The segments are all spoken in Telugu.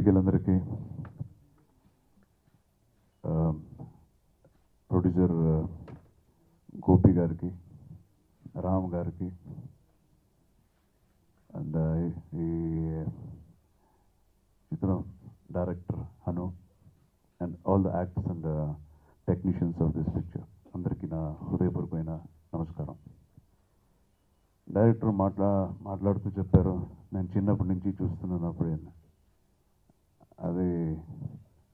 వేదికలందరికీ ప్రొడ్యూసర్ గోపి గారికి, రామ్ గారికి, అండ్ ఈ చిత్రం director Hanu and all the actors and technicians of this picture అందరికీ నా హృదయపూర్వకమైన నమస్కారం. డైరెక్టర్ మాట్లాడుతూ చెప్పారు, నేను చిన్నప్పటి నుంచి చూస్తున్నాను అప్పుడే. అది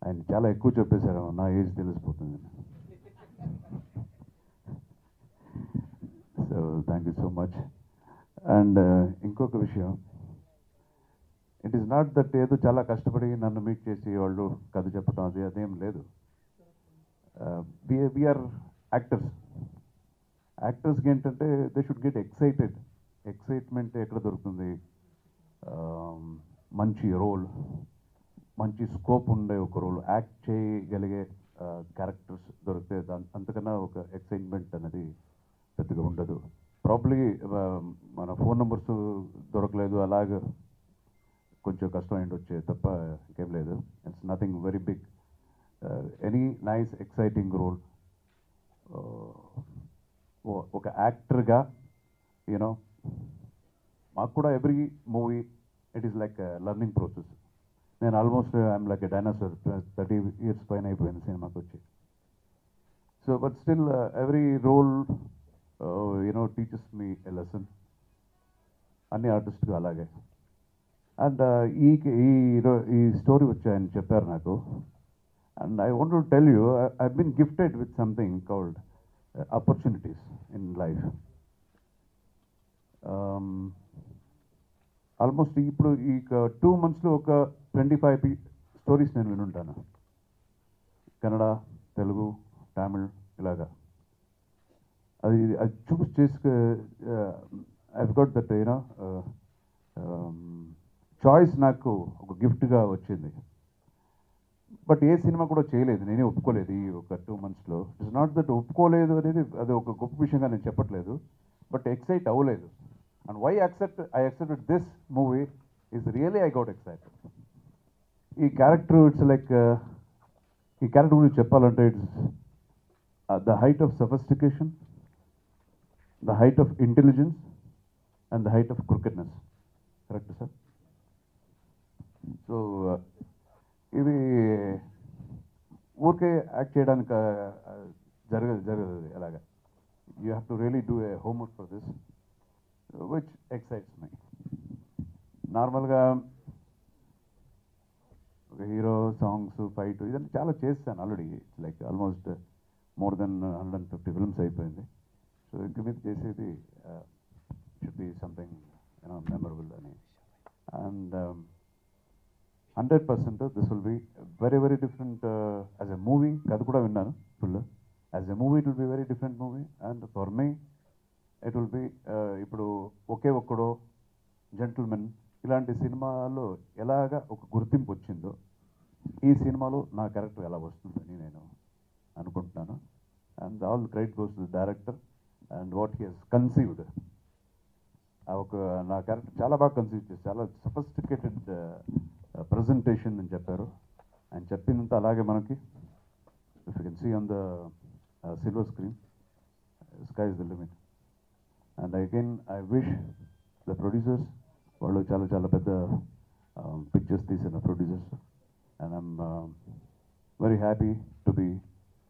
ఆయన చాలా ఎక్కువ చెప్పేశారు, నా ఏజ్ తెలిసిపోతుంది. So thank you so much. And ఇంకొక విషయం, ఇట్ ఈస్ నాట్ దట్ ఏదో చాలా కష్టపడి నన్ను మీట్ చేసి వాళ్ళు కథ చెప్పడం అదేం లేదు. We are actors. యాక్టర్స్కి ఏంటంటే దే షుడ్ గెట్ ఎక్సైట్మెంట్ ఎక్కడ దొరుకుతుంది? మంచి రోల్, మంచి స్కోప్ ఉండే ఒక రోల్, యాక్ట్ చేయగలిగే క్యారెక్టర్స్ దొరికితే అంతకన్నా ఒక ఎక్సైట్మెంట్ అనేది పెద్దగా ఉండదు. ప్రాబ్లీ మన ఫోన్ నెంబర్స్ దొరకలేదు, అలాగే కొంచెం కష్టం అయింది వచ్చే తప్ప ఇంకేం లేదు. It's nothing very big. Any nice exciting role ఒక యాక్టర్గా యూనో మాకు కూడా every movie it is like learning process. నేను almost I'm like a dinosaur, 30 years పైన అయిపోయింది సినిమాకి వచ్చి. So but still every role you know teachers me a lesson. అన్ని ఆర్టిస్ట్గా అలాగే. అండ్ ఈ స్టోరీ వచ్చి ఆయన చెప్పారు నాకు. And I want to tell you, I been gifted with something called opportunities in life. Almost ఇప్పుడు ఈ 2 monthsలో ఒక 25 స్టోరీస్ నేను వినుంటాను. కన్నడ, తెలుగు, తమిళ్ ఇలాగా. అది చూస్ చేసుకు I got that you know choice నాకు ఒక గిఫ్ట్గా వచ్చింది. బట్ ఏ సినిమా కూడా చేయలేదు, నేనే ఒప్పుకోలేదు ఈ ఒక 2 monthsలో. ఇట్స్ నాట్ దట్ ఒప్పుకోలేదు అనేది అది ఒక గొప్ప విషయంగా నేను చెప్పట్లేదు, బట్ ఎక్సైట్ అవ్వలేదు. And why I accepted this movie is really I got excited. ఈ క్యారెక్టర్ ఇట్స్ లైక్ ఈ క్యారెక్టర్ గురించి చెప్పాలంటే it's the height of sophistication, the height of intelligence and the height of crookedness. Correct sir? So ఇది ఊరికే యాక్ట్ చేయడానికి జరగదు అలాగా. You have to really do a homework for this, which excites my. నార్మల్గా హీరో, సాంగ్స్, ఫైట్ ఇదంతా చాలా చేస్తాను already. It's like almost more than 150 films అయిపోయింది. సో ఇంక మీద చేసేది should be something you know memorable అని. And 100% this will be very different as a movie. కథ కూడా విన్నాను full. As a movie it will be very different movie. And for me it will be ఇప్పుడు ఒకే ఒక్కడో, జెంటిల్మెన్ ఇలాంటి సినిమాలో ఎలాగ ఒక గుర్తింపు వచ్చిందో ఈ సినిమాలో నా క్యారెక్టర్ ఎలా వస్తుందని నేను అనుకుంటున్నాను. And all credit goes to the director and what he he's conceived. ఒక నా క్యారెక్టర్ చాలా బాగా కన్సీవ్ చేసి చాలా సఫిస్టికేటెడ్ ప్రజెంటేషన్ అని చెప్పారు. ఆయన చెప్పిందంతా అలాగే మనకి if you can see on the silver screen, sky is the limit. And again I wish the producers, వాళ్ళు చాలా పెద్ద పిక్చర్స్ తీసిన producers. And I'm very happy to be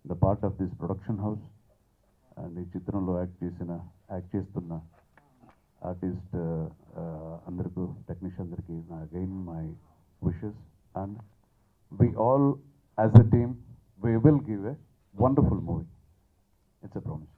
the part of this production house. అండ్ ఈ చిత్రంలో యాక్ట్ చేస్తున్న ఆర్టిస్ట్ అందరికీ, టెక్నీషియన్ అందరికీ again my wishes, and we all as a team we will give a wonderful movie. It's a promise.